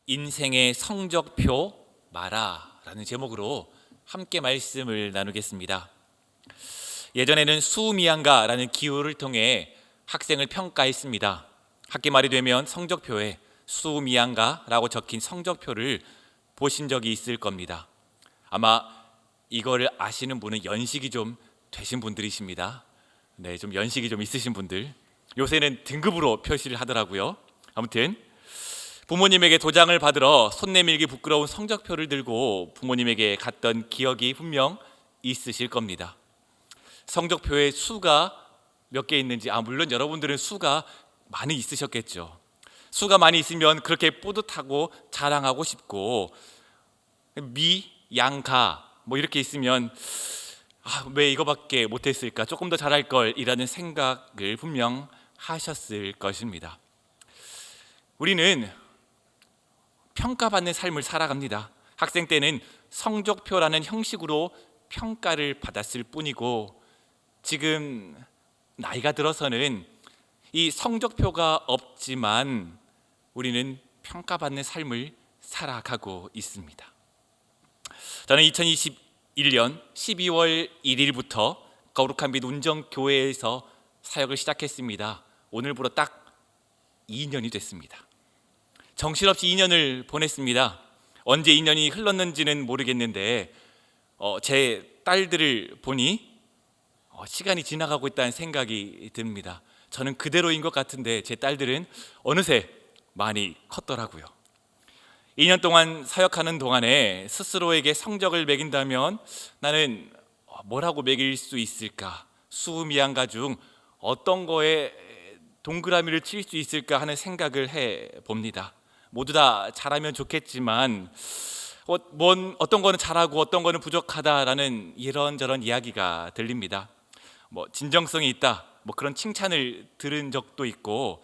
인생의 성적표 마라라는 제목으로 함께 말씀을 나누겠습니다. 예전에는 수미양가라는 기호를 통해 학생을 평가했습니다. 학기 말이 되면 성적표에 수미양가라고 적힌 성적표를 보신 적이 있을 겁니다. 아마 이거를 아시는 분은 연식이 좀 되신 분들이십니다. 네, 좀 연식이 좀 있으신 분들. 요새는 등급으로 표시를 하더라고요. 아무튼 부모님에게 도장을 받으러 손 내밀기 부끄러운 성적표를 들고 부모님에게 갔던 기억이 분명 있으실 겁니다. 성적표에 수가 몇 개 있는지, 물론 여러분들은 수가 많이 있으셨겠죠. 수가 많이 있으면 그렇게 뿌듯하고 자랑하고 싶고, 미, 양, 가 이렇게 있으면 왜 이거밖에 못했을까, 조금 더 잘할 걸이라는 생각을 분명 하셨을 것입니다. 우리는 평가받는 삶을 살아갑니다. 학생 때는 성적표라는 형식으로 평가를 받았을 뿐이고, 지금 나이가 들어서는 이 성적표가 없지만 우리는 평가받는 삶을 살아가고 있습니다. 저는 2021년 12월 1일부터 거룩한 빛 운정교회에서 사역을 시작했습니다. 오늘부로 딱 2년이 됐습니다. 정신없이 2년을 보냈습니다. 언제 2년이 흘렀는지는 모르겠는데 제 딸들을 보니 시간이 지나가고 있다는 생각이 듭니다. 저는 그대로인 것 같은데 제 딸들은 어느새 많이 컸더라고요. 2년 동안 사역하는 동안에 스스로에게 성적을 매긴다면 나는 뭐라고 매길 수 있을까? 수미양가 중 어떤 거에 동그라미를 칠 수 있을까 하는 생각을 해봅니다. 모두 다 잘하면 좋겠지만 어떤 거는 잘하고 어떤 거는 부족하다라는 이런저런 이야기가 들립니다. 진정성이 있다, 그런 칭찬을 들은 적도 있고,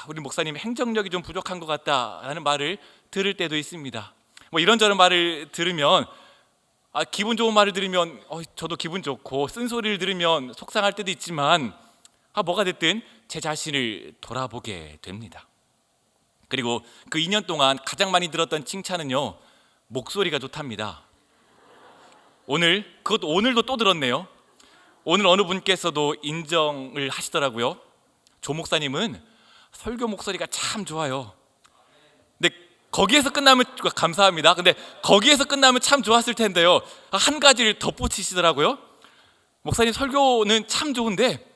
우리 목사님 행정력이 좀 부족한 것 같다라는 말을 들을 때도 있습니다. 이런저런 말을 들으면 기분 좋은 말을 들으면 저도 기분 좋고, 쓴소리를 들으면 속상할 때도 있지만 뭐가 됐든 제 자신을 돌아보게 됩니다. 그리고 그 2년 동안 가장 많이 들었던 칭찬은요, 목소리가 좋답니다. 오늘도 또 들었네요. 오늘 어느 분께서도 인정을 하시더라고요. 조 목사님은 설교 목소리가 참 좋아요. 근데 거기에서 끝나면 감사합니다. 근데 거기에서 끝나면 참 좋았을 텐데요, 한 가지를 덧붙이시더라고요. 목사님 설교는 참 좋은데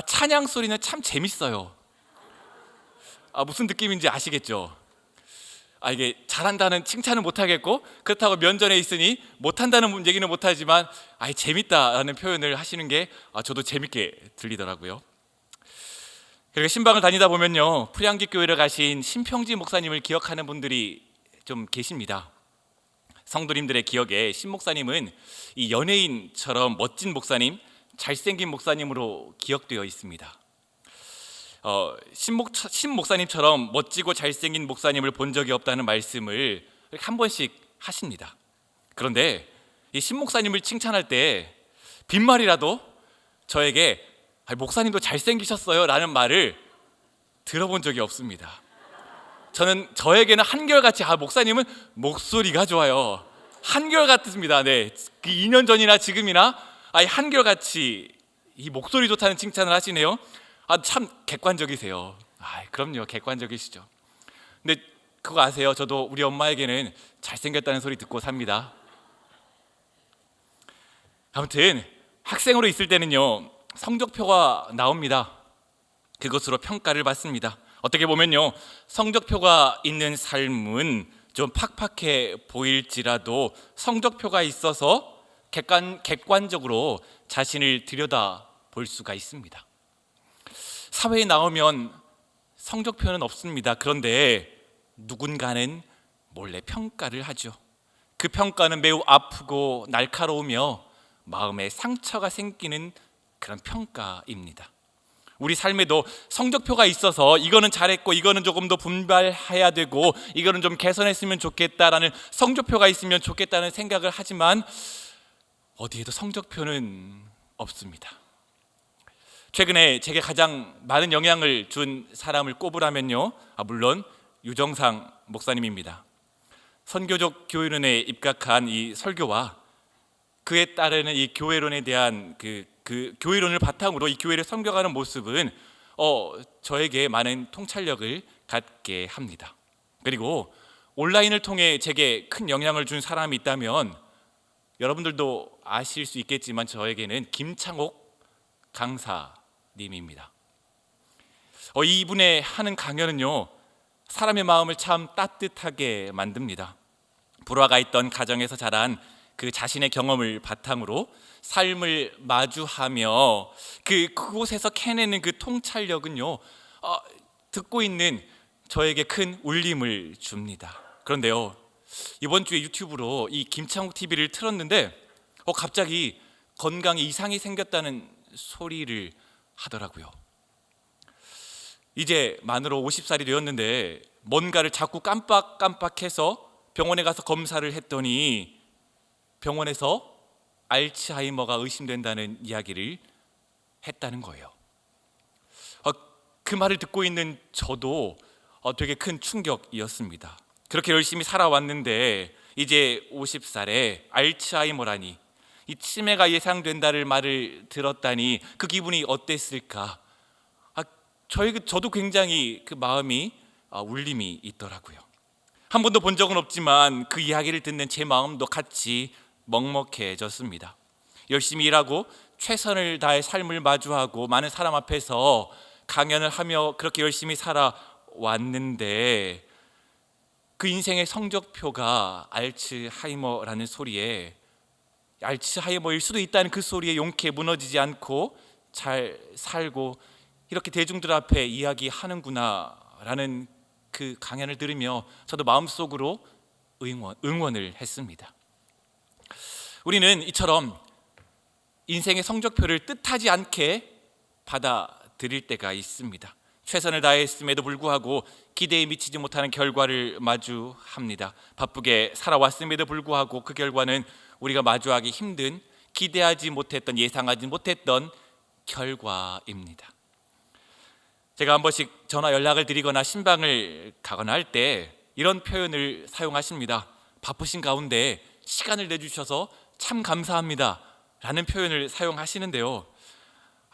찬양 소리는 참 재밌어요. 무슨 느낌인지 아시겠죠? 이게 잘한다는 칭찬은 못하겠고, 그렇다고 면전에 있으니 못한다는 얘기는 못하지만 재밌다라는 표현을 하시는 게 저도 재밌게 들리더라고요. 그리고 신방을 다니다 보면요, 프리한기 교회를 가신 신평지 목사님을 기억하는 분들이 좀 계십니다. 성도님들의 기억에 신 목사님은 이 연예인처럼 멋진 목사님, 잘생긴 목사님으로 기억되어 있습니다. 신 목사님처럼 멋지고 잘생긴 목사님을 본 적이 없다는 말씀을 한 번씩 하십니다. 그런데 이 신 목사님을 칭찬할 때 빈말이라도 저에게 목사님도 잘생기셨어요 라는 말을 들어본 적이 없습니다. 저에게는 한결같이 목사님은 목소리가 좋아요, 한결같습니다. 네, 그 2년 전이나 지금이나 한결같이 이 목소리 좋다는 칭찬을 하시네요. 참 객관적이세요. 그럼요, 객관적이시죠. 근데 그거 아세요? 저도 우리 엄마에게는 잘생겼다는 소리 듣고 삽니다. 아무튼 학생으로 있을 때는요, 성적표가 나옵니다. 그것으로 평가를 받습니다. 어떻게 보면요, 성적표가 있는 삶은 좀 팍팍해 보일지라도 성적표가 있어서 객관적으로 자신을 들여다 볼 수가 있습니다. 사회에 나오면 성적표는 없습니다. 그런데 누군가는 몰래 평가를 하죠. 그 평가는 매우 아프고 날카로우며 마음에 상처가 생기는 그런 평가입니다. 우리 삶에도 성적표가 있어서 이거는 잘했고 이거는 조금 더 분발해야 되고 이거는 좀 개선했으면 좋겠다라는 성적표가 있으면 좋겠다는 생각을 하지만 어디에도 성적표는 없습니다. 최근에 제게 가장 많은 영향을 준 사람을 꼽으라면요, 물론 유정상 목사님입니다. 선교적 교회론에 입각한 이 설교와 그에 따르는 이 교회론에 대한 그 교회론을 바탕으로 이 교회를 섬겨가는 모습은 저에게 많은 통찰력을 갖게 합니다. 그리고 온라인을 통해 제게 큰 영향을 준 사람이 있다면 여러분들도 아실 수 있겠지만 저에게는 김창옥 강사님입니다. 이분의 하는 강연은요, 사람의 마음을 참 따뜻하게 만듭니다. 불화가 있던 가정에서 자란 그 자신의 경험을 바탕으로 삶을 마주하며 그곳에서 캐내는 그 통찰력은요, 듣고 있는 저에게 큰 울림을 줍니다. 그런데요, 이번 주에 유튜브로 이 김창욱 TV를 틀었는데 갑자기 건강에 이상이 생겼다는 소리를 하더라고요. 이제 만으로 50살이 되었는데 뭔가를 자꾸 깜빡깜빡해서 병원에 가서 검사를 했더니 병원에서 알츠하이머가 의심된다는 이야기를 했다는 거예요. 그 말을 듣고 있는 저도 되게 큰 충격이었습니다. 그렇게 열심히 살아왔는데 이제 50살에 알츠하이머라니, 이 치매가 예상된다는 말을 들었다니 그 기분이 어땠을까? 저도 굉장히 그 마음이 울림이 있더라고요. 한 번도 본 적은 없지만 그 이야기를 듣는 제 마음도 같이 먹먹해졌습니다. 열심히 일하고 최선을 다해 삶을 마주하고 많은 사람 앞에서 강연을 하며 그렇게 열심히 살아왔는데 그 인생의 성적표가 알츠하이머라는 소리에, 알츠하이머일 수도 있다는 그 소리에 용케 무너지지 않고 잘 살고 이렇게 대중들 앞에 이야기하는구나 라는 그 강연을 들으며 저도 마음속으로 응원을 했습니다. 우리는 이처럼 인생의 성적표를 뜻하지 않게 받아들일 때가 있습니다. 최선을 다했음에도 불구하고 기대에 미치지 못하는 결과를 마주합니다. 바쁘게 살아왔음에도 불구하고 그 결과는 우리가 마주하기 힘든, 기대하지 못했던, 예상하지 못했던 결과입니다. 제가 한 번씩 전화 연락을 드리거나 신방을 가거나 할 때 이런 표현을 사용하십니다. 바쁘신 가운데 시간을 내주셔서 참 감사합니다 라는 표현을 사용하시는데요,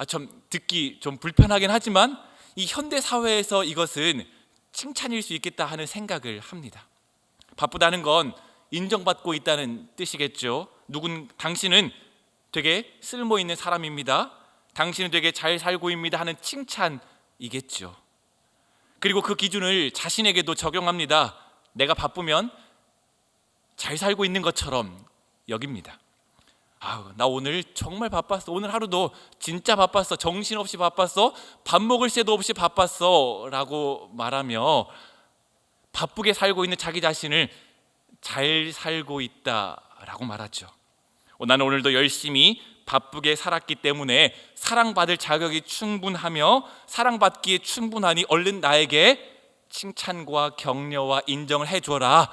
참 듣기 좀 불편하긴 하지만 이 현대 사회에서 이것은 칭찬일 수 있겠다 하는 생각을 합니다. 바쁘다는 건 인정받고 있다는 뜻이겠죠. 당신은 되게 쓸모 있는 사람입니다, 당신은 되게 잘 살고 있습니다 하는 칭찬이겠죠. 그리고 그 기준을 자신에게도 적용합니다. 내가 바쁘면 잘 살고 있는 것처럼 여깁니다. 나 오늘 정말 바빴어, 오늘 하루도 진짜 바빴어, 정신없이 바빴어, 밥 먹을 새도 없이 바빴어 라고 말하며 바쁘게 살고 있는 자기 자신을 잘 살고 있다라고 말하죠. 나는 오늘도 열심히 바쁘게 살았기 때문에 사랑받을 자격이 충분하며 사랑받기에 충분하니 얼른 나에게 칭찬과 격려와 인정을 해줘라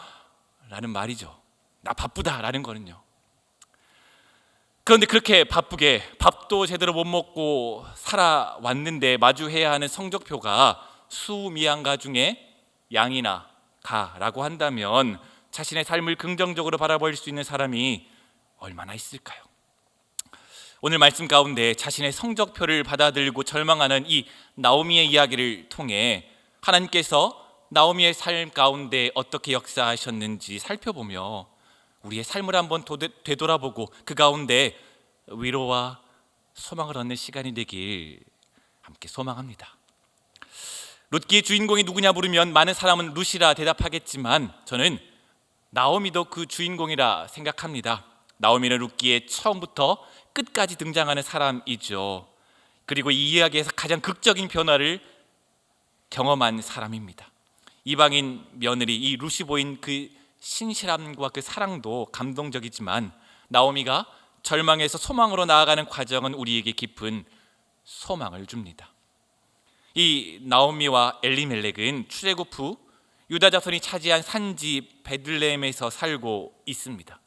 라는 말이죠. 나 바쁘다라는 거는요. 그런데 그렇게 바쁘게 밥도 제대로 못 먹고 살아왔는데 마주해야 하는 성적표가 수미양가 중에 양이나 가라고 한다면 자신의 삶을 긍정적으로 바라볼 수 있는 사람이 얼마나 있을까요? 오늘 말씀 가운데 자신의 성적표를 받아들고 절망하는 이 나오미의 이야기를 통해 하나님께서 나오미의 삶 가운데 어떻게 역사하셨는지 살펴보며 우리의 삶을 한번 되돌아보고 그 가운데 위로와 소망을 얻는 시간이 되길 함께 소망합니다. 룻기의 주인공이 누구냐 물으면 많은 사람은 룻이라 대답하겠지만 저는 나오미도 그 주인공이라 생각합니다. 나오미는 룻기의 처음부터 끝까지 등장하는 사람이죠. 그리고 이 이야기에서 가장 극적인 변화를 경험한 사람입니다. 이방인 며느리 이 룻이 보인 그 신실함과 그 사랑도 감동적이지만 나오미가 절망에서 소망으로 나아가는 과정은 우리에게 깊은 소망을 줍니다. 이 나오미와 엘리멜렉은 출애굽 후 유다 자손이 차지한 산지 베들레헴에서 살고 있습니다.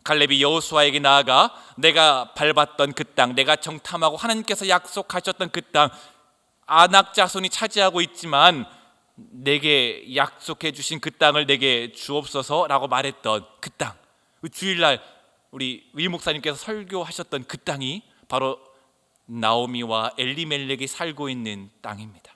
갈렙이 여호수아에게 나아가 내가 밟았던 그 땅, 내가 정탐하고 하나님께서 약속하셨던 그 땅, 아낙 자손이 차지하고 있지만 내게 약속해 주신 그 땅을 내게 주옵소서라고 말했던 그 땅, 주일날 우리 위 목사님께서 설교하셨던 그 땅이 바로 나오미와 엘리멜렉이 살고 있는 땅입니다.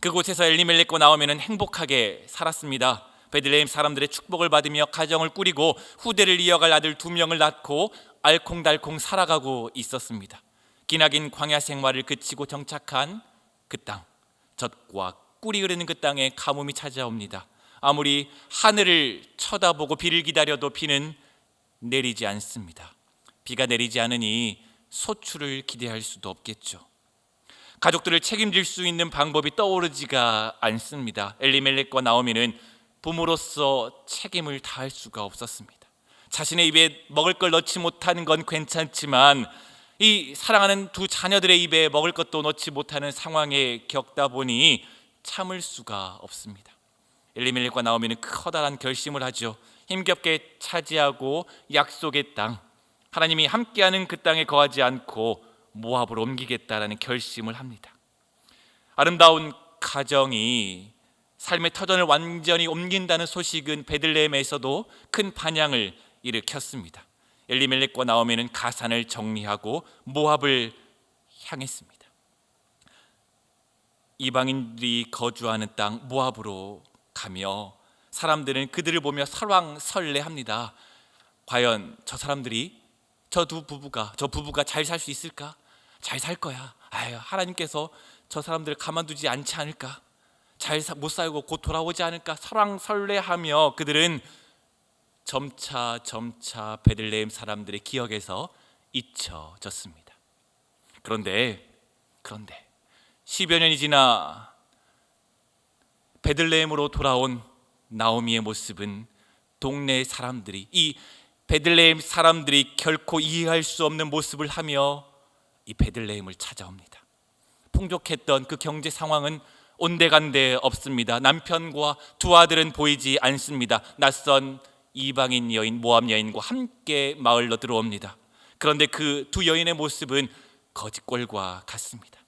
그곳에서 엘리멜렉과 나오미는 행복하게 살았습니다. 베들레헴 사람들의 축복을 받으며 가정을 꾸리고 후대를 이어갈 아들 2명을 낳고 알콩달콩 살아가고 있었습니다. 기나긴 광야 생활을 그치고 정착한 그 땅, 젖과 꿀이 흐르는 그 땅에 가뭄이 찾아옵니다. 아무리 하늘을 쳐다보고 비를 기다려도 비는 내리지 않습니다. 비가 내리지 않으니 소출을 기대할 수도 없겠죠. 가족들을 책임질 수 있는 방법이 떠오르지가 않습니다. 엘리멜렉과 나오미는 부모로서 책임을 다할 수가 없었습니다. 자신의 입에 먹을 걸 넣지 못하는 건 괜찮지만 이 사랑하는 두 자녀들의 입에 먹을 것도 넣지 못하는 상황에 겪다 보니 참을 수가 없습니다. 엘리멜렉과 나오미는 커다란 결심을 하죠. 힘겹게 차지하고 약속의 땅, 하나님이 함께하는 그 땅에 거하지 않고 모압으로 옮기겠다라는 결심을 합니다. 아름다운 가정이 삶의 터전을 완전히 옮긴다는 소식은 베들레헴에서도 큰 반향을 일으켰습니다. 엘리멜렉과 나오미는 가산을 정리하고 모압을 향했습니다. 이방인들이 거주하는 땅 모압으로 가며 사람들은 그들을 보며 설왕설래합니다. 과연 저 사람들이 저 부부가 잘 살 수 있을까? 잘 살 거야. 하나님께서 저 사람들을 가만두지 않지 않을까? 잘 못 살고 곧 돌아오지 않을까? 설왕설래하며 그들은 점차 베들레헴 사람들의 기억에서 잊혀졌습니다. 그런데 10여 년이 지나 베들레헴으로 돌아온 나오미의 모습은 동네 사람들이, 이 베들레헴 사람들이 결코 이해할 수 없는 모습을 하며 이 베들레헴을 찾아옵니다. 풍족했던 그 경제 상황은 온데간데 없습니다. 남편과 두 아들은 보이지 않습니다. 낯선 이방인 여인, 모압 여인과 함께 마을로 들어옵니다. 그런데 그 두 여인의 모습은 거짓골과 같습니다.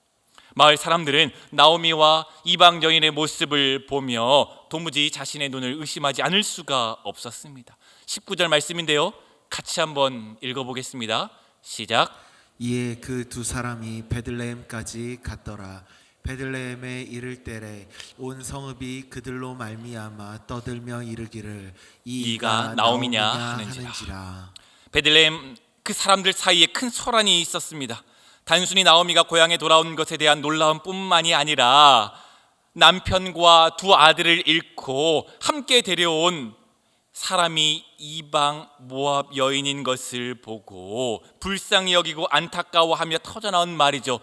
마을 사람들은 나오미와 이방 여인의 모습을 보며 도무지 자신의 눈을 의심하지 않을 수가 없었습니다. 19절 말씀인데요, 같이 한번 읽어보겠습니다. 시작. 이에 그 두 사람이 베들레헴까지 갔더라. 베들레헴에 이를 때에 온 성읍이 그들로 말미암아 떠들며 이르기를 이가 나오미냐 하는지라. 베들레헴 그 사람들 사이에 큰 소란이 있었습니다. 단순히 나오미가 고향에 돌아온 것에 대한 놀라움 뿐만이 아니라 남편과 두 아들을 잃고 함께 데려온 사람이 이방 모압 여인인 것을 보고 불쌍히 여기고 안타까워하며 터져나온 말이죠.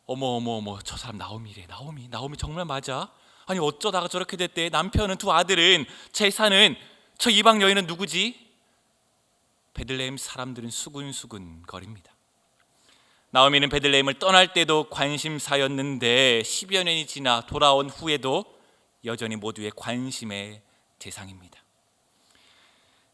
어머, 저 사람 나오미래. 나오미 정말 맞아? 아니 어쩌다가 저렇게 됐대? 남편은, 두 아들은, 재산은, 저 이방 여인은 누구지? 베들레헴 사람들은 수근수근 거립니다. 나오미는 베들레헴을 떠날 때도 관심사였는데 10여 년이 지나 돌아온 후에도 여전히 모두의 관심의 대상입니다.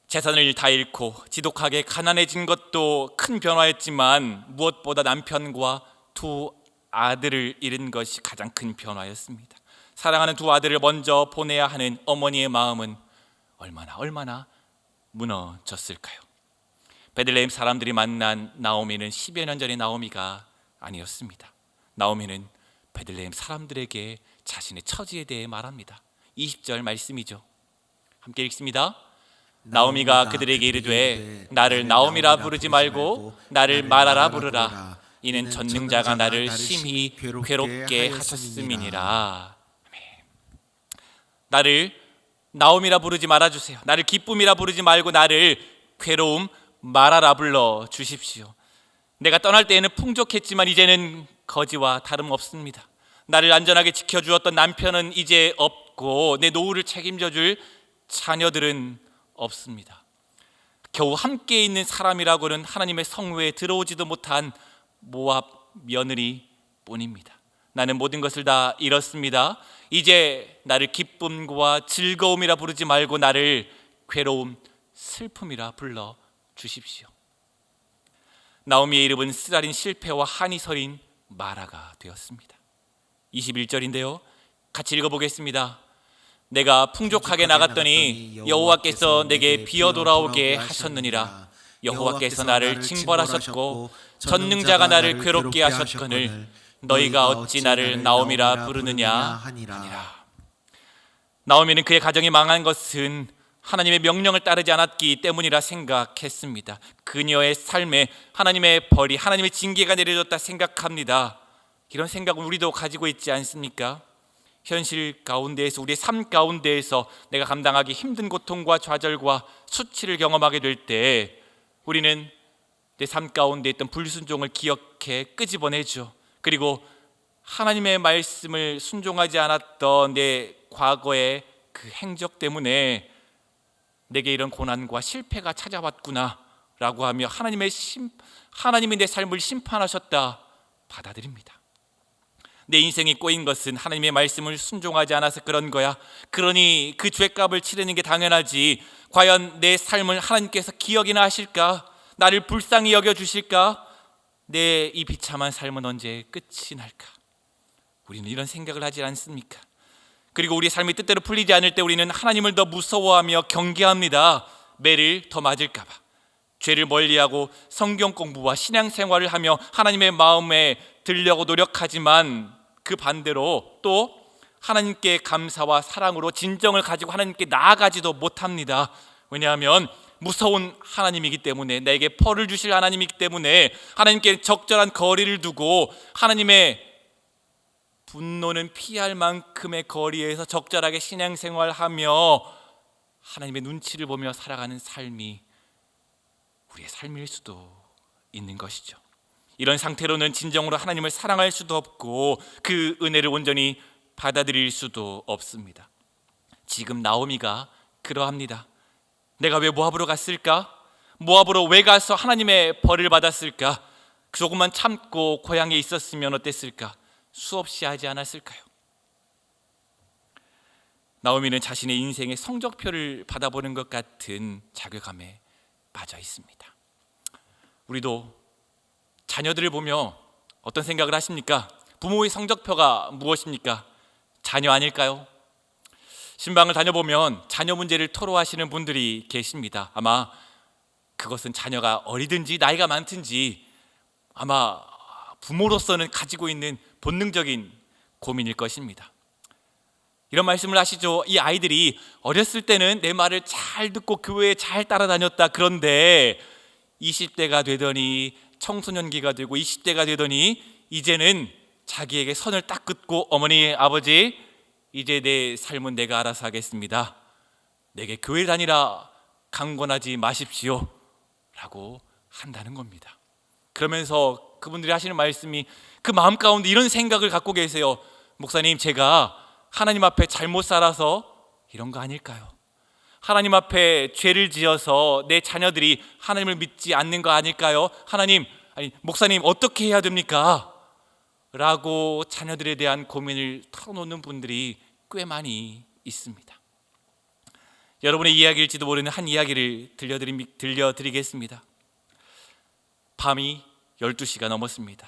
재산을 다 잃고 지독하게 가난해진 것도 큰 변화였지만 무엇보다 남편과 두 아들을 잃은 것이 가장 큰 변화였습니다. 사랑하는 두 아들을 먼저 보내야 하는 어머니의 마음은 얼마나 무너졌을까요? 베들레헴 사람들이 만난 나오미는 10여 년 전의 나오미가 아니었습니다. 나오미는 베들레헴 사람들에게 자신의 처지에 대해 말합니다. 20절 말씀이죠. 함께 읽습니다. 나오미가 그들에게 이르되 나를 나오미라 부르지 말고 나를 마라라 부르라. 이는 전능자가 나를 심히 괴롭게 하셨음이니라. 나를 나오미라 부르지 말아주세요. 나를 기쁨이라 부르지 말고 나를 괴로움 마라라 불러 주십시오. 내가 떠날 때에는 풍족했지만 이제는 거지와 다름없습니다. 나를 안전하게 지켜주었던 남편은 이제 없고 내 노후를 책임져 줄 자녀들은 없습니다. 겨우 함께 있는 사람이라고는 하나님의 성회에 들어오지도 못한 모압 며느리 뿐입니다. 나는 모든 것을 다 잃었습니다. 이제 나를 기쁨과 즐거움이라 부르지 말고 나를 괴로움, 슬픔이라 불러 주십시오. 나오미의 이름은 쓰라린 실패와 한이 서린 마라가 되었습니다. 21절인데요, 같이 읽어보겠습니다. 내가 풍족하게 나갔더니 여호와께서 내게 비어 돌아오게 하셨느니라. 여호와께서 나를 징벌하셨고 전능자가 나를 괴롭게 하셨거늘 너희가 어찌 나를 나오미라 부르느냐 하니라. 나오미는 그의 가정이 망한 것은 하나님의 명령을 따르지 않았기 때문이라 생각했습니다. 그녀의 삶에 하나님의 벌이, 하나님의 징계가 내려졌다 생각합니다. 이런 생각은 우리도 가지고 있지 않습니까? 현실 가운데에서, 우리의 삶 가운데에서 내가 감당하기 힘든 고통과 좌절과 수치를 경험하게 될 때 우리는 내 삶 가운데 있던 불순종을 기억해 끄집어내죠. 그리고 하나님의 말씀을 순종하지 않았던 내 과거의 그 행적 때문에 내게 이런 고난과 실패가 찾아왔구나 라고 하며 하나님이 내 삶을 심판하셨다 받아들입니다. 내 인생이 꼬인 것은 하나님의 말씀을 순종하지 않아서 그런 거야. 그러니 그 죄값을 치르는 게 당연하지. 과연 내 삶을 하나님께서 기억이나 하실까? 나를 불쌍히 여겨주실까? 내 이 비참한 삶은 언제 끝이 날까? 우리는 이런 생각을 하지 않습니까? 그리고 우리 삶이 뜻대로 풀리지 않을 때 우리는 하나님을 더 무서워하며 경계합니다. 매를 더 맞을까 봐. 죄를 멀리하고 성경 공부와 신앙생활을 하며 하나님의 마음에 들려고 노력하지만 그 반대로 또 하나님께 감사와 사랑으로 진정을 가지고 하나님께 나아가지도 못합니다. 왜냐하면 무서운 하나님이기 때문에, 내게 벌을 주실 하나님이기 때문에 하나님께 적절한 거리를 두고 하나님의 분노는 피할 만큼의 거리에서 적절하게 신앙생활하며 하나님의 눈치를 보며 살아가는 삶이 우리의 삶일 수도 있는 것이죠. 이런 상태로는 진정으로 하나님을 사랑할 수도 없고 그 은혜를 온전히 받아들일 수도 없습니다. 지금 나오미가 그러합니다. 내가 왜 모압으로 갔을까? 모압으로 왜 가서 하나님의 벌을 받았을까? 조금만 참고 고향에 있었으면 어땠을까? 수없이 하지 않았을까요? 나오미는 자신의 인생의 성적표를 받아보는 것 같은 자괴감에 빠져 있습니다. 우리도 자녀들을 보며 어떤 생각을 하십니까? 부모의 성적표가 무엇입니까? 자녀 아닐까요? 신방을 다녀보면 자녀 문제를 토로하시는 분들이 계십니다. 아마 그것은 자녀가 어리든지 나이가 많든지 아마 부모로서는 가지고 있는 본능적인 고민일 것입니다. 이런 말씀을 하시죠. 이 아이들이 어렸을 때는 내 말을 잘 듣고 교회에 잘 따라다녔다. 그런데 20대가 되더니, 청소년기가 되고 20대가 되더니 이제는 자기에게 선을 딱 긋고, 어머니, 아버지, 이제 내 삶은 내가 알아서 하겠습니다. 내게 교회 다니라 강권하지 마십시오 라고 한다는 겁니다. 그러면서 그분들이 하시는 말씀이, 그 마음 가운데 이런 생각을 갖고 계세요. 목사님, 제가 하나님 앞에 잘못 살아서 이런 거 아닐까요? 하나님 앞에 죄를 지어서 내 자녀들이 하나님을 믿지 않는 거 아닐까요? 하나님, 목사님, 어떻게 해야 됩니까? 라고 자녀들에 대한 고민을 털어놓는 분들이 꽤 많이 있습니다. 여러분의 이야기일지도 모르는 한 이야기를 들려드리겠습니다. 밤이 12시가 넘었습니다.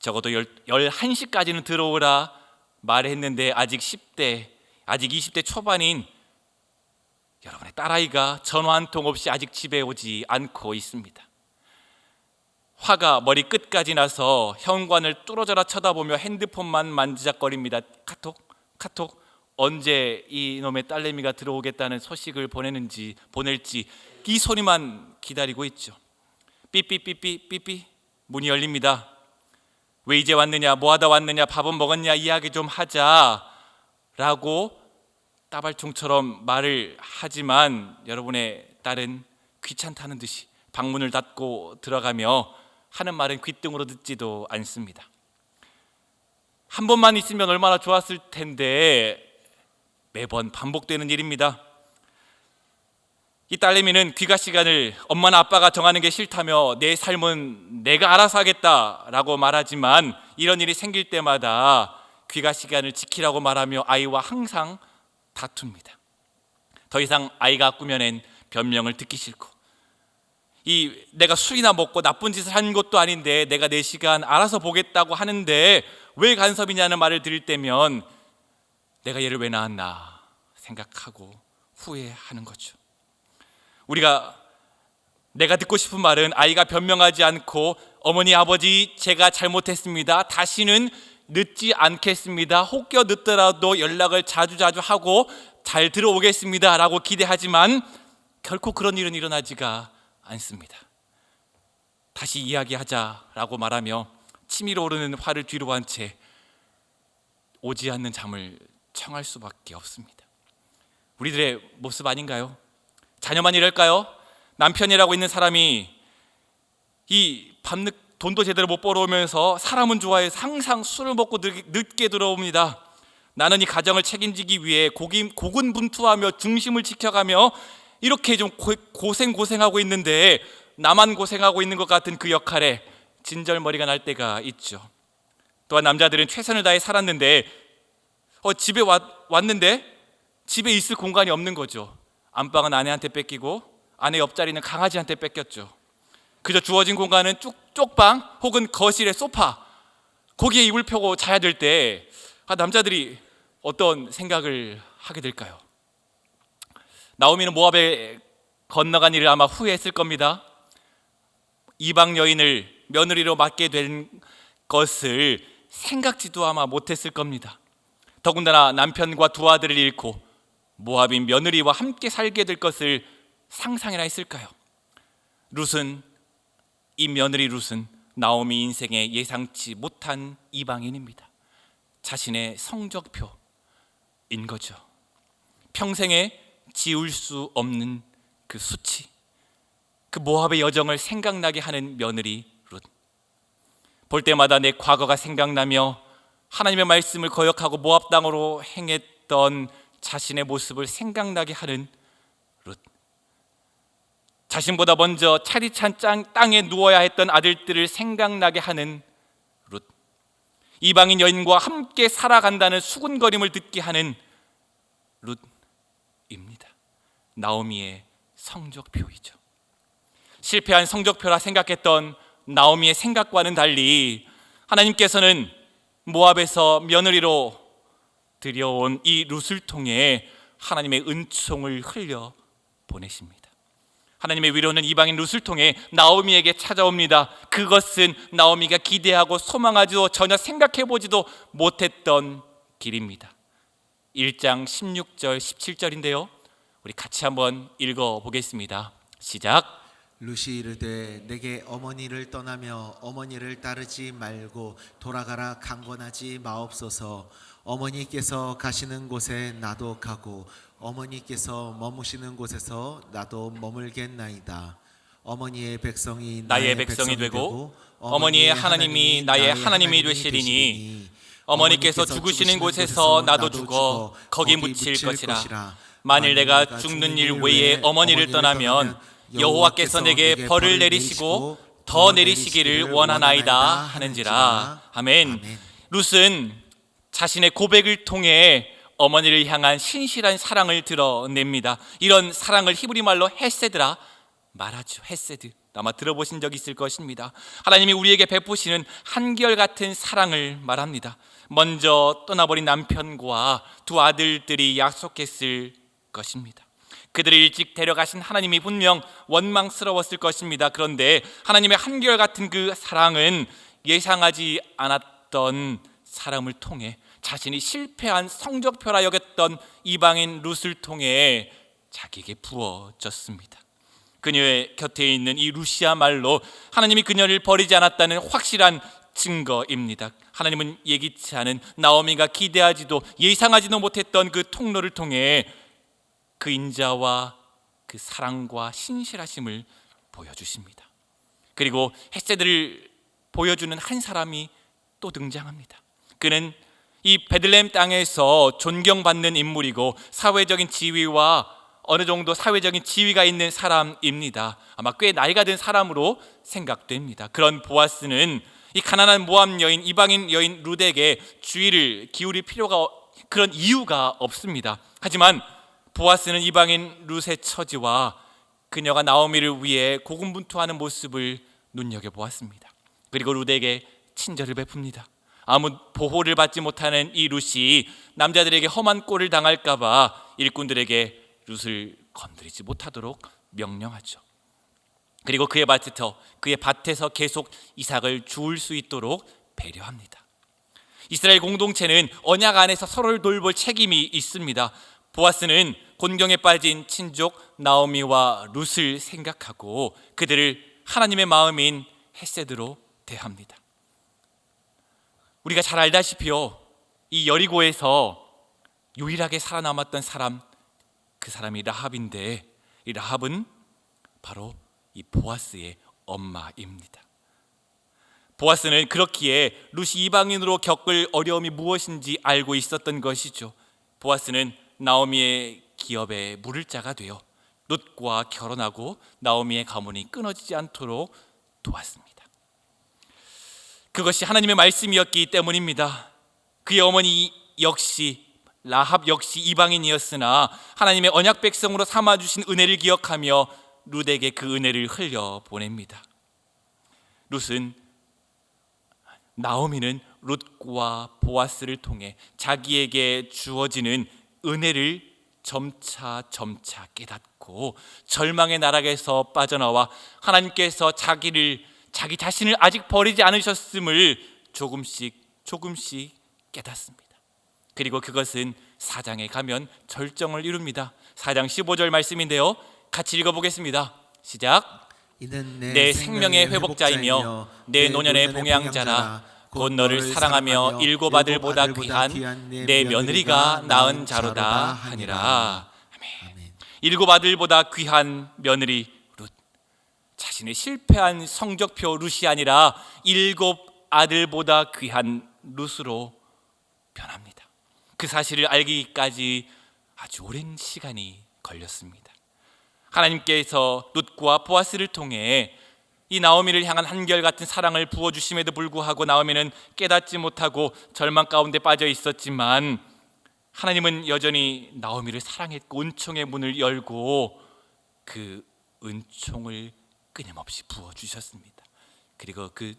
적어도 11시까지는 들어오라 말했는데 아직 20대 초반인 여러분의 딸아이가 전화 한 통 없이 아직 집에 오지 않고 있습니다. 화가 머리 끝까지 나서 현관을 뚫어져라 쳐다보며 핸드폰만 만지작거립니다. 카톡 언제 이놈의 딸내미가 들어오겠다는 소식을 보낼지 이 소리만 기다리고 있죠. 삐삐 문이 열립니다. 왜 이제 왔느냐, 뭐하다 왔느냐, 밥은 먹었냐, 이야기 좀 하자 라고 따발총처럼 말을 하지만 여러분의 딸은 귀찮다는 듯이 방문을 닫고 들어가며 하는 말은 귓등으로 듣지도 않습니다. 한 번만 있으면 얼마나 좋았을 텐데 매번 반복되는 일입니다. 이 딸내미는 귀가 시간을 엄마나 아빠가 정하는 게 싫다며 내 삶은 내가 알아서 하겠다라고 말하지만 이런 일이 생길 때마다 귀가 시간을 지키라고 말하며 아이와 항상 다툽니다. 더 이상 아이가 꾸며낸 변명을 듣기 싫고, 내가 술이나 먹고 나쁜 짓을 한 것도 아닌데 내가 내 시간 알아서 보겠다고 하는데 왜 간섭이냐는 말을 들을 때면 내가 얘를 왜 낳았나 생각하고 후회하는 거죠. 내가 듣고 싶은 말은 아이가 변명하지 않고 어머니 아버지 제가 잘못했습니다. 다시는 늦지 않겠습니다. 혹여 늦더라도 연락을 자주자주 하고 잘 들어오겠습니다 라고 기대하지만 결코 그런 일은 일어나지가 않습니다. 다시 이야기하자라고 말하며 치밀어 오르는 화를 뒤로 한 채 오지 않는 잠을 청할 수밖에 없습니다. 우리들의 모습 아닌가요? 자녀만 이럴까요? 남편이라고 있는 사람이 이 밤늦 돈도 제대로 못 벌어오면서 사람은 좋아해서 항상 술을 먹고 늦게 들어옵니다. 나는 이 가정을 책임지기 위해 고군분투하며 중심을 지켜가며 이렇게 좀 고생하고 있는데 나만 고생하고 있는 것 같은 그 역할에 진절머리가 날 때가 있죠. 또한 남자들은 최선을 다해 살았는데 집에 왔는데 집에 있을 공간이 없는 거죠. 안방은 아내한테 뺏기고 아내 옆자리는 강아지한테 뺏겼죠. 그저 주어진 공간은 쪽방 혹은 거실의 소파, 거기에 이불 펴고 자야 될 때 남자들이 어떤 생각을 하게 될까요? 나오미는 모압에 건너간 일을 아마 후회했을 겁니다. 이방 여인을 며느리로 맡게 된 것을 생각지도 아마 못했을 겁니다. 더군다나 남편과 두 아들을 잃고 모압인 며느리와 함께 살게 될 것을 상상이나 했을까요? 이 며느리 룻은 나오미 인생에 예상치 못한 이방인입니다. 자신의 성적표인 거죠. 평생에 지울 수 없는 그 수치, 그 모압의 여정을 생각나게 하는 며느리 룻. 볼 때마다 내 과거가 생각나며 하나님의 말씀을 거역하고 모압 땅으로 행했던 자신의 모습을 생각나게 하는 룻. 자신보다 먼저 차디찬 땅에 누워야 했던 아들들을 생각나게 하는 룻. 이방인 여인과 함께 살아간다는 수군거림을 듣게 하는 룻입니다. 나오미의 성적표이죠. 실패한 성적표라 생각했던 나오미의 생각과는 달리 하나님께서는 모압에서 며느리로 들여온 이 룻을 통해 하나님의 은총을 흘려 보내십니다. 하나님의 위로는 이방인 룻을 통해 나오미에게 찾아옵니다. 그것은 나오미가 기대하고 소망하지도 전혀 생각해보지도 못했던 길입니다. 1장 16절 17절인데요 우리 같이 한번 읽어보겠습니다. 시작. 룻이 이르되 내게 어머니를 떠나며 어머니를 따르지 말고 돌아가라 강권하지 마옵소서. 어머니께서 가시는 곳에 나도 가고 어머니께서 머무시는 곳에서 나도 머물겠나이다. 어머니의 백성이 나의 백성이 되고 어머니의 하나님이 나의 하나님이 되시리니 어머니께서 죽으시는 곳에서 나도 죽어 거기 묻힐 것이라. 만일 내가 죽는 일 외에 어머니를 떠나면 여호와께서 내게 벌을 내리시고 더 내리시기를 원하나이다 하는지라. 아멘. 룻은 자신의 고백을 통해 어머니를 향한 신실한 사랑을 드러냅니다. 이런 사랑을 히브리 말로 헤세드라 말하죠. 헤세드. 아마 들어보신 적 있을 것입니다. 하나님이 우리에게 베푸시는 한결같은 사랑을 말합니다. 먼저 떠나버린 남편과 두 아들들이 약속했을 것입니다. 그들을 일찍 데려가신 하나님이 분명 원망스러웠을 것입니다. 그런데 하나님의 한결같은 그 사랑은 예상하지 않았던 사람을 통해 자신이 실패한 성적표라 여겼던 이방인 룻을 통해 자기에게 부어졌습니다. 그녀의 곁에 있는 이 룻이야말로 하나님이 그녀를 버리지 않았다는 확실한 증거입니다. 하나님은 예기치 않은 나오미가 기대하지도 예상하지도 못했던 그 통로를 통해 그 인자와 그 사랑과 신실하심을 보여주십니다. 그리고 헤세드를 보여주는 한 사람이 또 등장합니다. 그는 이 베들레헴 땅에서 존경받는 인물이고 사회적인 지위와 어느 정도 사회적인 지위가 있는 사람입니다. 아마 꽤 나이가 든 사람으로 생각됩니다. 그런 보아스는 이 가난한 모압 여인, 이방인 여인 룻에게 주의를 기울일 필요가 그런 이유가 없습니다. 하지만 보아스는 이방인 룻의 처지와 그녀가 나오미를 위해 고군분투하는 모습을 눈여겨보았습니다. 그리고 룻에게 친절을 베풉니다. 아무 보호를 받지 못하는 이 룻이 남자들에게 험한 꼴을 당할까 봐 일꾼들에게 룻을 건드리지 못하도록 명령하죠. 그리고 그의 밭에서 계속 이삭을 주울 수 있도록 배려합니다. 이스라엘 공동체는 언약 안에서 서로를 돌볼 책임이 있습니다. 보아스는 곤경에 빠진 친족 나오미와 룻을 생각하고 그들을 하나님의 마음인 헤세드로 대합니다. 우리가 잘 알다시피요, 이 여리고에서 유일하게 살아남았던 사람, 그 사람이 라합인데, 이 라합은 바로 이 보아스의 엄마입니다. 보아스는 그렇기에 룻이 이방인으로 겪을 어려움이 무엇인지 알고 있었던 것이죠. 보아스는 나오미의 기업에 물을 자가 되어 룻과 결혼하고 나오미의 가문이 끊어지지 않도록 도왔습니다. 그것이 하나님의 말씀이었기 때문입니다. 그의 어머니 라합 역시 이방인이었으나 하나님의 언약 백성으로 삼아주신 은혜를 기억하며 룻에게 그 은혜를 흘려보냅니다. 나오미는 룻과 보아스를 통해 자기에게 주어지는 은혜를 점차 깨닫고 절망의 나락에서 빠져나와 하나님께서 자기 자신을 아직 버리지 않으셨음을 조금씩 깨닫습니다. 그리고 그것은 4장에 가면 절정을 이룹니다. 4장 15절 말씀인데요, 같이 읽어보겠습니다. 시작. 이는 내 생명의 회복자이며 내 노년의 봉양자라. 곧 너를 사랑하며 일곱 아들보다 귀한 내 며느리가 낳은 자로다 하니라. 아멘. 일곱 아들보다 귀한 며느리 룻, 자신의 실패한 성적표 룻이 아니라 일곱 아들보다 귀한 룻으로 변합니다. 그 사실을 알기까지 아주 오랜 시간이 걸렸습니다. 하나님께서 룻과 보아스를 통해 이 나오미를 향한 한결같은 사랑을 부어주심에도 불구하고 나오미는 깨닫지 못하고 절망 가운데 빠져 있었지만 하나님은 여전히 나오미를 사랑했고 은총의 문을 열고 그 은총을 끊임없이 부어주셨습니다. 그리고 그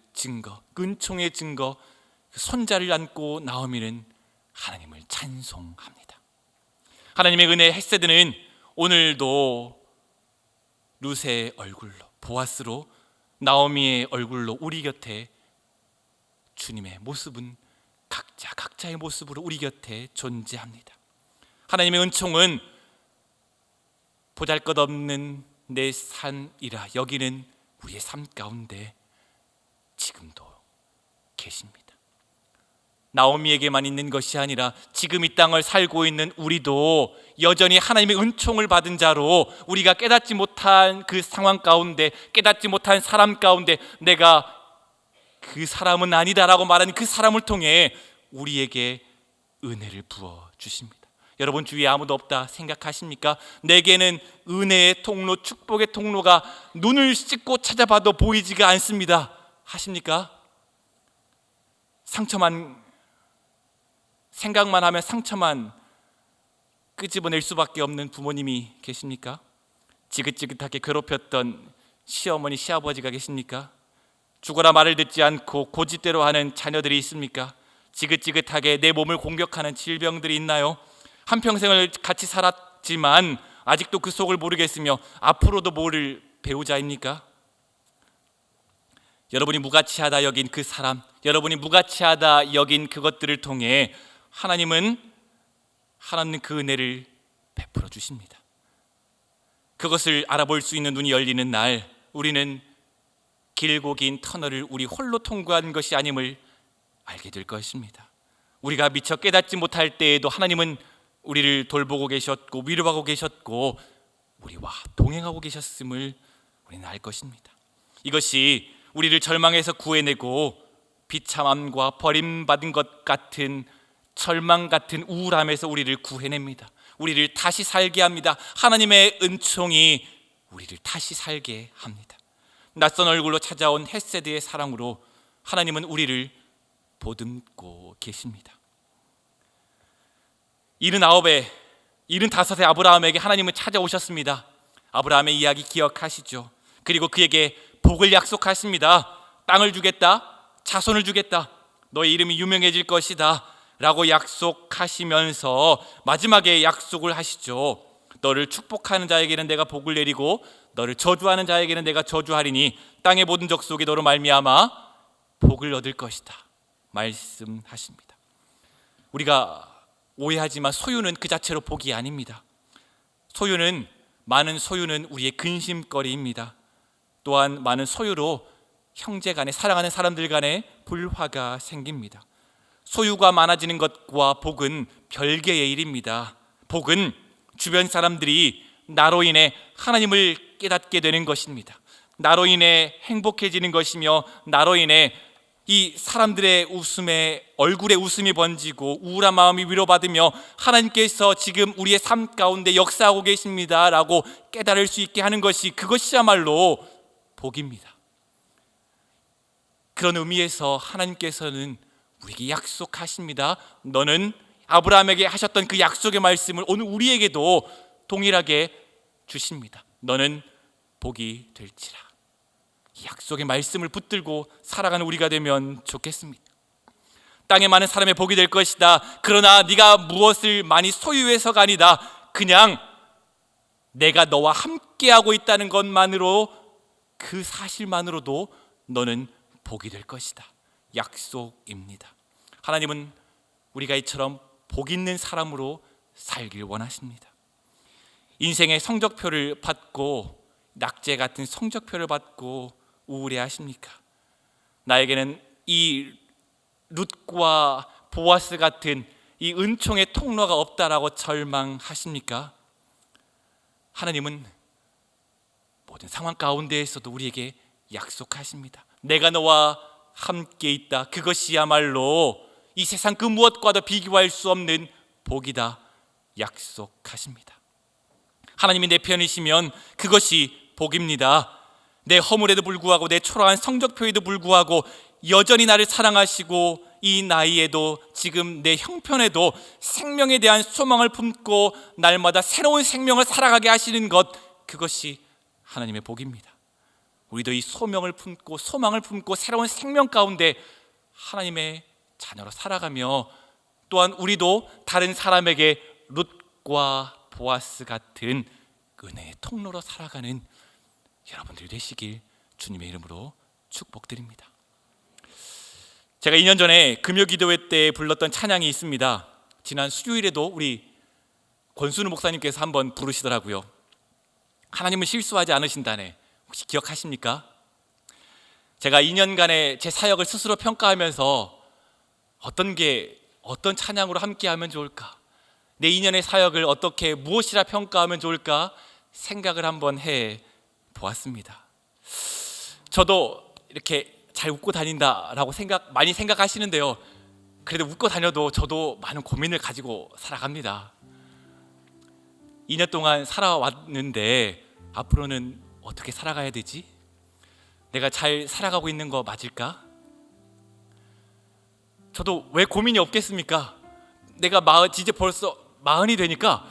은총의 증거, 그 손자를 안고 나오미는 하나님을 찬송합니다. 하나님의 은혜의 헤세드는 오늘도 룻의 얼굴로, 보아스로, 나오미의 얼굴로 우리 곁에, 주님의 모습은 각자의 모습으로 우리 곁에 존재합니다. 하나님의 은총은 보잘것없는 내 산이라 여기는 우리의 삶 가운데 지금도 계십니다. 나오미에게만 있는 것이 아니라 지금 이 땅을 살고 있는 우리도 여전히 하나님의 은총을 받은 자로, 우리가 깨닫지 못한 그 상황 가운데, 깨닫지 못한 사람 가운데 내가 그 사람은 아니다라고 말하는 그 사람을 통해 우리에게 은혜를 부어 주십니다. 여러분 주위에 아무도 없다 생각하십니까? 내게는 은혜의 통로, 축복의 통로가 눈을 씻고 찾아봐도 보이지가 않습니다 하십니까? 생각만 하면 상처만 끄집어낼 수밖에 없는 부모님이 계십니까? 지긋지긋하게 괴롭혔던 시어머니, 시아버지가 계십니까? 죽어라 말을 듣지 않고 고집대로 하는 자녀들이 있습니까? 지긋지긋하게 내 몸을 공격하는 질병들이 있나요? 한평생을 같이 살았지만 아직도 그 속을 모르겠으며 앞으로도 모를 배우자입니까? 여러분이 무가치하다 여긴 그 사람, 여러분이 무가치하다 여긴 그것들을 통해 하나님은 그 은혜를 베풀어 주십니다. 그것을 알아볼 수 있는 눈이 열리는 날, 우리는 길고 긴 터널을 우리 홀로 통과한 것이 아님을 알게 될 것입니다. 우리가 미처 깨닫지 못할 때에도 하나님은 우리를 돌보고 계셨고 위로하고 계셨고 우리와 동행하고 계셨음을 우리는 알 것입니다. 이것이 우리를 절망에서 구해내고 비참함과 버림받은 것 같은 절망 같은 우울함에서 우리를 구해냅니다. 우리를 다시 살게 합니다. 하나님의 은총이 우리를 다시 살게 합니다. 낯선 얼굴로 찾아온 헤세드의 사랑으로 하나님은 우리를 보듬고 계십니다. 75의 아브라함에게 하나님은 찾아오셨습니다. 아브라함의 이야기 기억하시죠? 그리고 그에게 복을 약속하십니다. 땅을 주겠다, 자손을 주겠다, 너의 이름이 유명해질 것이다 라고 약속하시면서 마지막에 약속을 하시죠. 너를 축복하는 자에게는 내가 복을 내리고 너를 저주하는 자에게는 내가 저주하리니 땅의 모든 족속이 너로 말미암아 복을 얻을 것이다 말씀하십니다. 우리가 오해하지만 소유는 그 자체로 복이 아닙니다. 많은 소유는 우리의 근심거리입니다. 또한 많은 소유로 형제 간에, 사랑하는 사람들 간에 불화가 생깁니다. 소유가 많아지는 것과 복은 별개의 일입니다. 복은 주변 사람들이 나로 인해 하나님을 깨닫게 되는 것입니다. 나로 인해 행복해지는 것이며 나로 인해 이 사람들의 얼굴에 웃음이 번지고 우울한 마음이 위로받으며 하나님께서 지금 우리의 삶 가운데 역사하고 계십니다 라고 깨달을 수 있게 하는 것이, 그것이야말로 복입니다. 그런 의미에서 하나님께서는 우리에게 약속하십니다. 너는 아브라함에게 하셨던 그 약속의 말씀을 오늘 우리에게도 동일하게 주십니다. 너는 복이 될지라. 약속의 말씀을 붙들고 살아가는 우리가 되면 좋겠습니다. 땅에 많은 사람의 복이 될 것이다. 그러나 네가 무엇을 많이 소유해서가 아니다. 그냥 내가 너와 함께하고 있다는 것만으로, 그 사실만으로도 너는 복이 될 것이다. 약속입니다. 하나님은 우리가 이처럼 복 있는 사람으로 살길 원하십니다. 인생의 성적표를 받고, 낙제 같은 성적표를 받고 우울해 하십니까? 나에게는 이 룻과 보아스 같은 이 은총의 통로가 없다라고 절망하십니까? 하나님은 모든 상황 가운데에서도 우리에게 약속하십니다. 내가 너와 함께 있다. 그것이야말로 이 세상 그 무엇과도 비교할 수 없는 복이다 약속하십니다. 하나님이 내 편이시면 그것이 복입니다. 내 허물에도 불구하고, 내 초라한 성적표에도 불구하고 여전히 나를 사랑하시고 이 나이에도, 지금 내 형편에도 생명에 대한 소망을 품고 날마다 새로운 생명을 살아가게 하시는 것, 그것이 하나님의 복입니다. 우리도 이 소망을 품고 새로운 생명 가운데 하나님의 자녀로 살아가며, 또한 우리도 다른 사람에게 룻과 보아스 같은 은혜의 통로로 살아가는 여러분들이 되시길 주님의 이름으로 축복드립니다. 제가 2년 전에 금요기도회 때 불렀던 찬양이 있습니다. 지난 수요일에도 우리 권순우 목사님께서 한번 부르시더라고요. 하나님은 실수하지 않으신다네. 혹시 기억하십니까? 제가 2년간의 제 사역을 스스로 평가하면서 어떤 찬양으로 함께하면 좋을까, 내 2년의 사역을 어떻게, 무엇이라 평가하면 좋을까 생각을 한번 해 보았습니다. 저도 이렇게 잘 웃고 다닌다라고 많이 생각하시는데요, 그래도 웃고 다녀도 저도 많은 고민을 가지고 살아갑니다. 2년 동안 살아왔는데 앞으로는 어떻게 살아가야 되지? 내가 잘 살아가고 있는 거 맞을까? 저도 왜 고민이 없겠습니까? 내가 이제 벌써 40이 되니까,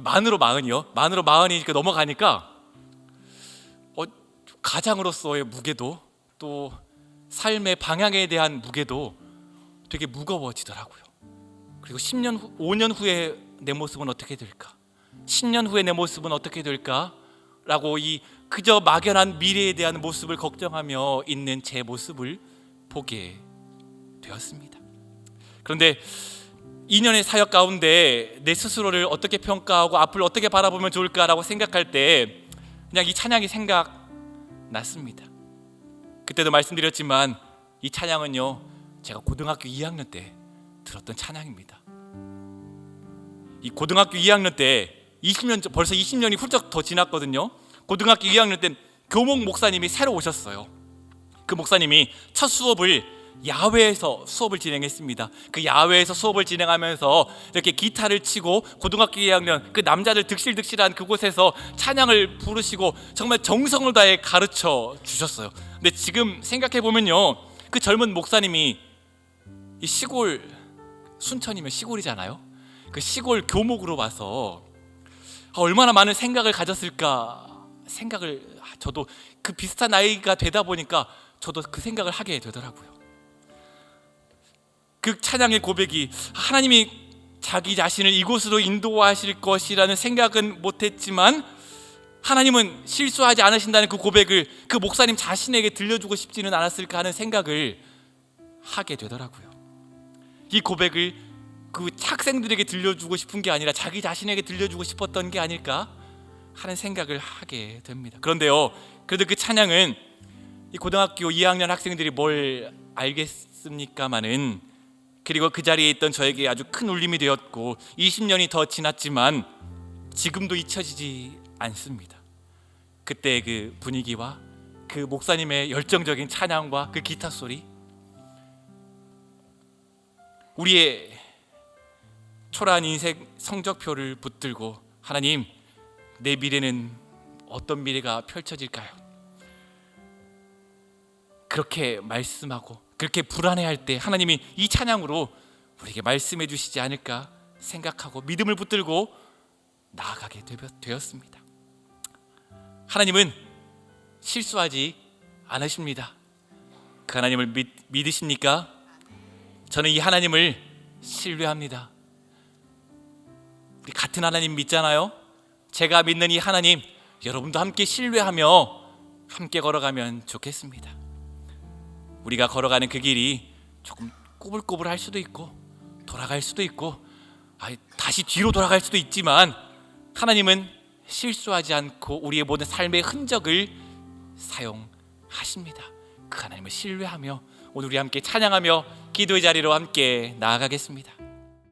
만으로 40이니까 넘어가니까 가장으로서의 무게도, 또 삶의 방향에 대한 무게도 되게 무거워지더라고요. 그리고 5년 후에 내 모습은 어떻게 될까? 10년 후에 내 모습은 어떻게 될까? 라고 그저 막연한 미래에 대한 모습을 걱정하며 있는 제 모습을 보게 되었습니다. 그런데 2년의 사역 가운데 내 스스로를 어떻게 평가하고 앞을 어떻게 바라보면 좋을까라고 생각할 때 그냥 이 찬양이 생각났습니다. 그때도 말씀드렸지만 이 찬양은요, 제가 고등학교 2학년 때 들었던 찬양입니다. 이 고등학교 2학년 때 벌써 20년이 훌쩍 더 지났거든요. 고등학교 2학년 때 교목 목사님이 새로 오셨어요. 그 목사님이 첫 수업을 야외에서 수업을 진행했습니다. 그 야외에서 수업을 진행하면서 이렇게 기타를 치고 고등학교 2학년 그 남자들 득실득실한 그곳에서 찬양을 부르시고 정말 정성을 다해 가르쳐 주셨어요. 근데 지금 생각해 보면요, 그 젊은 목사님이 이 시골, 순천이면 시골이잖아요. 그 시골 교목으로 와서 얼마나 많은 생각을 가졌을까, 저도 그 비슷한 나이가 되다 보니까 저도 그 생각을 하게 되더라고요. 그 찬양의 고백이 하나님이 자기 자신을 이곳으로 인도하실 것이라는 생각은 못했지만 하나님은 실수하지 않으신다는 그 고백을 그 목사님 자신에게 들려주고 싶지는 않았을까 하는 생각을 하게 되더라고요. 이 고백을 그 학생들에게 들려주고 싶은 게 아니라 자기 자신에게 들려주고 싶었던 게 아닐까 하는 생각을 하게 됩니다. 그런데요, 그래도 그 찬양은 이 고등학교 2학년 학생들이 뭘 알겠습니까마는, 그리고 그 자리에 있던 저에게 아주 큰 울림이 되었고 20년이 더 지났지만 지금도 잊혀지지 않습니다. 그때 그 분위기와 그 목사님의 열정적인 찬양과 그 기타 소리, 우리의 초라한 인생 성적표를 붙들고 하나님, 내 미래는 어떤 미래가 펼쳐질까요? 그렇게 말씀하고 그렇게 불안해할 때 하나님이 이 찬양으로 우리에게 말씀해 주시지 않을까 생각하고 믿음을 붙들고 나아가게 되었습니다. 하나님은 실수하지 않으십니다. 그 하나님을 믿으십니까? 저는 이 하나님을 신뢰합니다. 우리 같은 하나님 믿잖아요. 제가 믿는 이 하나님, 여러분도 함께 신뢰하며 함께 걸어가면 좋겠습니다. 우리가 걸어가는 그 길이 조금 꼬불꼬불할 수도 있고 돌아갈 수도 있고 다시 뒤로 돌아갈 수도 있지만 하나님은 실수하지 않고 우리의 모든 삶의 흔적을 사용하십니다. 그 하나님을 신뢰하며 오늘 우리 함께 찬양하며 기도의 자리로 함께 나아가겠습니다.